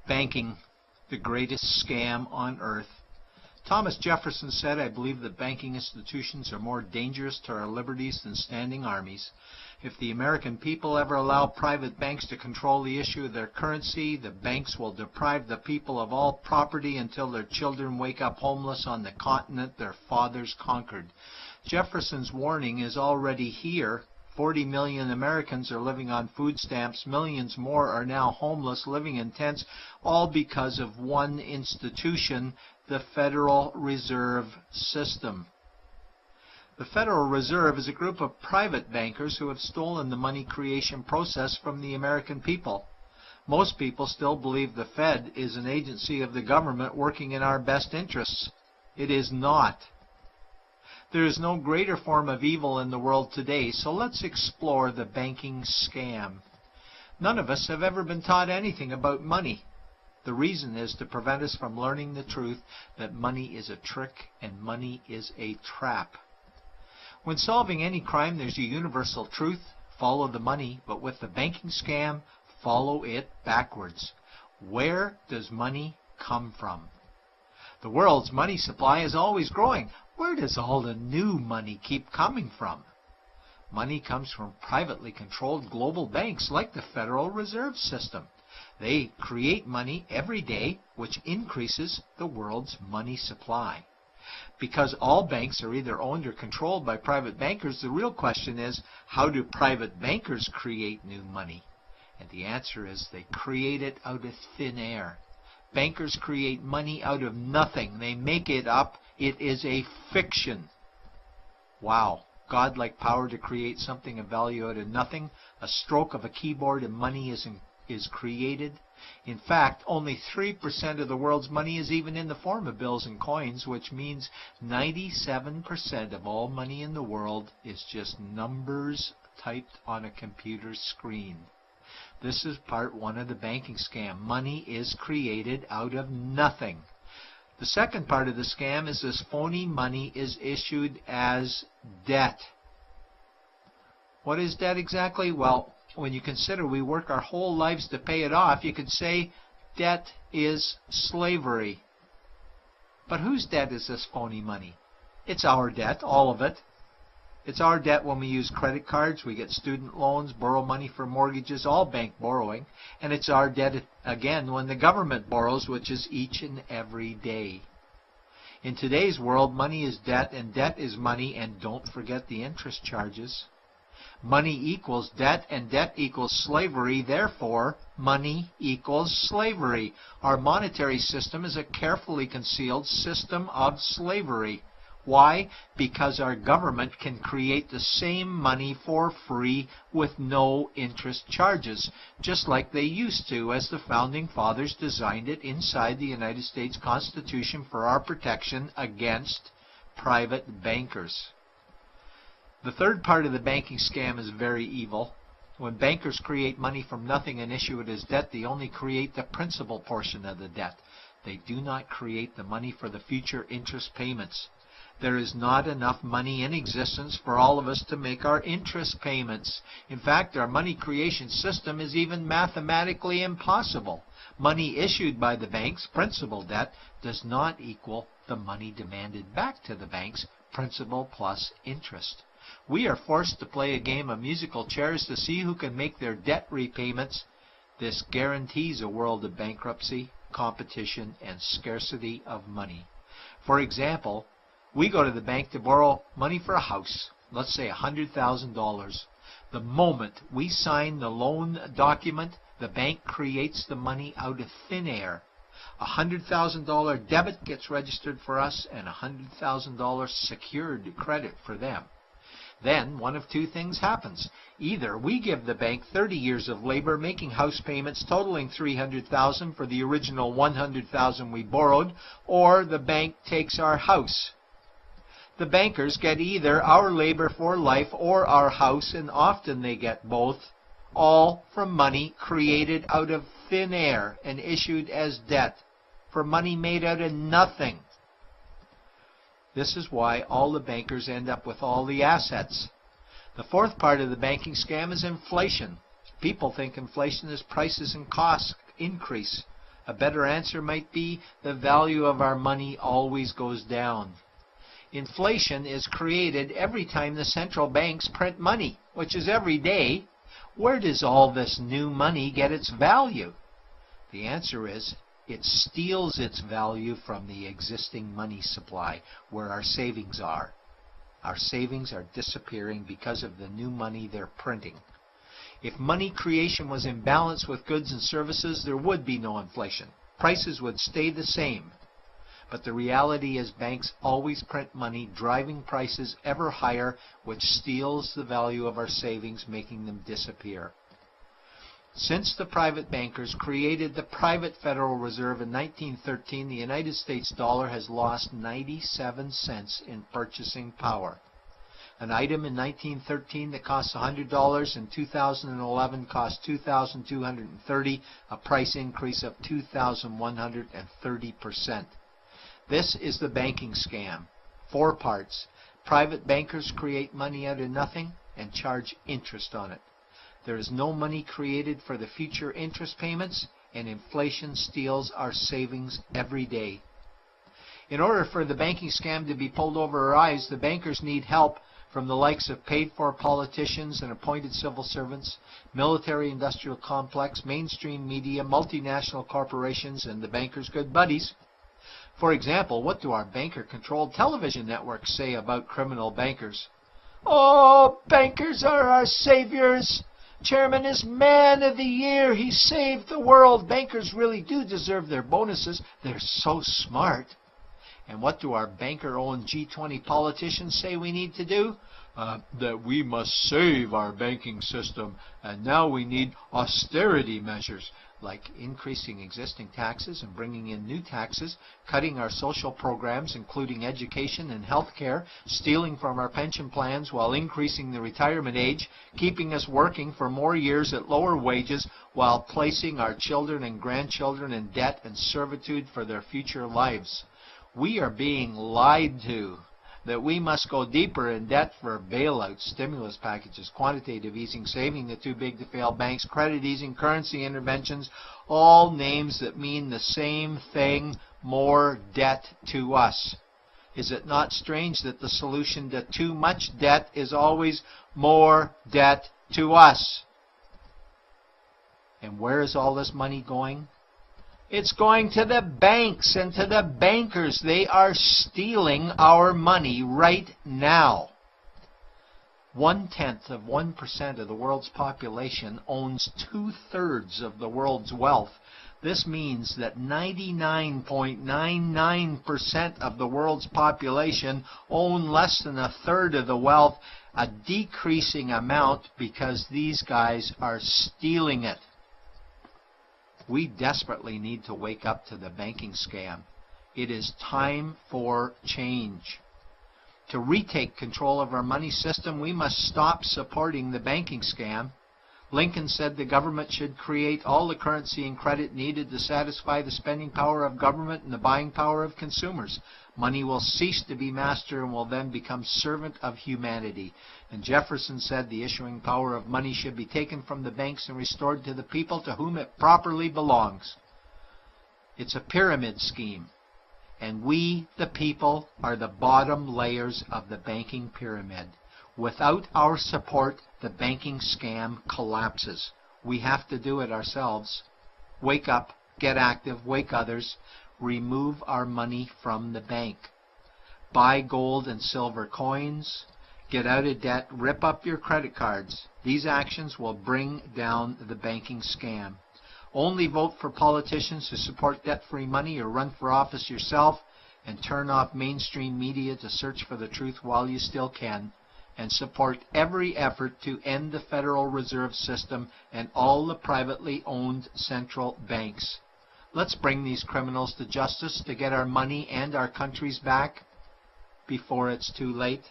Banking, the greatest scam on earth. Thomas Jefferson said, "I believe that banking institutions are more dangerous to our liberties than standing armies. If the American people ever allow private banks to control the issue of their currency, the banks will deprive the people of all property until their children wake up homeless on the continent their fathers conquered." Jefferson's warning is already here. 40 million Americans are living on food stamps. Millions more are now homeless, living in tents, all because of one institution, the Federal Reserve System. The Federal Reserve is a group of private bankers who have stolen the money creation process from the American people. Most people still believe the Fed is an agency of the government working in our best interests. It is not. There is no greater form of evil in the world today, so let's explore the banking scam. None of us have ever been taught anything about money. The reason is to prevent us from learning the truth that money is a trick and money is a trap. When solving any crime, there's a universal truth: follow the money, but with the banking scam, follow it backwards. Where does money come from? The world's money supply is always growing. Where does all the new money keep coming from? Money comes from privately controlled global banks like the Federal Reserve System. They create money every day, which increases the world's money supply. Because all banks are either owned or controlled by private bankers, the real question is, how do private bankers create new money? And the answer is they create it out of thin air. Bankers create money out of nothing. They make it up. It is a fiction. Wow. Godlike power to create something of value out of nothing. A stroke of a keyboard and money is created. In fact, only 3% of the world's money is even in the form of bills and coins, which means 97% of all money in the world is just numbers typed on a computer screen. This is part one of the banking scam. Money is created out of nothing. The second part of the scam is this phony money is issued as debt. What is debt exactly? Well, when you consider we work our whole lives to pay it off, you could say debt is slavery. But whose debt is this phony money? It's our debt, all of it. It's our debt when we use credit cards, we get student loans, borrow money for mortgages, all bank borrowing. And it's our debt again when the government borrows, which is each and every day. In today's world, money is debt and debt is money, and don't forget the interest charges. Money equals debt and debt equals slavery, therefore money equals slavery. Our monetary system is a carefully concealed system of slavery. Why? Because our government can create the same money for free with no interest charges, just like they used to, as the Founding Fathers designed it inside the United States Constitution for our protection against private bankers. The third part of the banking scam is very evil. When bankers create money from nothing and issue it as debt, they only create the principal portion of the debt. They do not create the money for the future interest payments. There is not enough money in existence for all of us to make our interest payments. In fact, our money creation system is even mathematically impossible. Money issued by the banks, principal debt, does not equal the money demanded back to the banks, principal plus interest. We are forced to play a game of musical chairs to see who can make their debt repayments. This guarantees a world of bankruptcy, competition, and scarcity of money. For example, we go to the bank to borrow money for a house, let's say $100,000. The moment we sign the loan document, the bank creates the money out of thin air. A $100,000 debit gets registered for us and a $100,000 secured credit for them. Then one of two things happens. Either we give the bank 30 years of labor making house payments totaling $300,000 for the original $100,000 we borrowed, or the bank takes our house. The bankers get either our labor for life or our house, and often they get both, all from money created out of thin air and issued as debt, for money made out of nothing. This is why all the bankers end up with all the assets. The fourth part of the banking scam is inflation. People think inflation is prices and costs increase. A better answer might be the value of our money always goes down. Inflation is created every time the central banks print money, which is every day. Where does all this new money get its value? The answer is it steals its value from the existing money supply, where our savings are. Our savings are disappearing because of the new money they're printing. If money creation was in balance with goods and services, there would be no inflation. Prices would stay the same. But the reality is banks always print money, driving prices ever higher, which steals the value of our savings, making them disappear. Since the private bankers created the private Federal Reserve in 1913, the United States dollar has lost 97 cents in purchasing power. An item in 1913 that cost $100 in 2011 cost $2,230, a price increase of 2,130%. This is the banking scam. 4 parts. Private bankers create money out of nothing and charge interest on it. There is no money created for the future interest payments, and inflation steals our savings every day. In order for the banking scam to be pulled over our eyes, the bankers need help from the likes of paid-for politicians and appointed civil servants, military-industrial complex, mainstream media, multinational corporations, and the bankers' good buddies. For example, what do our banker-controlled television networks say about criminal bankers? "Oh, bankers are our saviors. Chairman is man of the year. He saved the world. Bankers really do deserve their bonuses. They're so smart." And what do our banker-owned G20 politicians say we need to do? That we must save our banking system, and now we need austerity measures, like increasing existing taxes and bringing in new taxes, cutting our social programs, including education and health care, stealing from our pension plans while increasing the retirement age, keeping us working for more years at lower wages while placing our children and grandchildren in debt and servitude for their future lives. We are being lied to that we must go deeper in debt for bailouts, stimulus packages, quantitative easing, saving the too big to fail banks, credit easing, currency interventions, all names that mean the same thing, more debt to us. Is it not strange that the solution to too much debt is always more debt to us? And where is all this money going? It's going to the banks and to the bankers. They are stealing our money right now. 0.1% of the world's population owns 2/3 of the world's wealth. This means that 99.99% of the world's population own less than 1/3 of the wealth, a decreasing amount because these guys are stealing it. We desperately need to wake up to the banking scam. It is time for change. To retake control of our money system, we must stop supporting the banking scam. Lincoln said the government should create all the currency and credit needed to satisfy the spending power of government and the buying power of consumers. Money will cease to be master and will then become servant of humanity. And Jefferson said the issuing power of money should be taken from the banks and restored to the people to whom it properly belongs. It's a pyramid scheme. And we, the people, are the bottom layers of the banking pyramid. Without our support, the banking scam collapses. We have to do it ourselves. Wake up, get active, wake others. Remove our money from the bank. Buy gold and silver coins. Get out of debt. Rip up your credit cards. These actions will bring down the banking scam. Only vote for politicians who support debt-free money, or run for office yourself, and turn off mainstream media to search for the truth while you still can, and support every effort to end the Federal Reserve System and all the privately owned central banks. Let's bring these criminals to justice to get our money and our countries back before it's too late.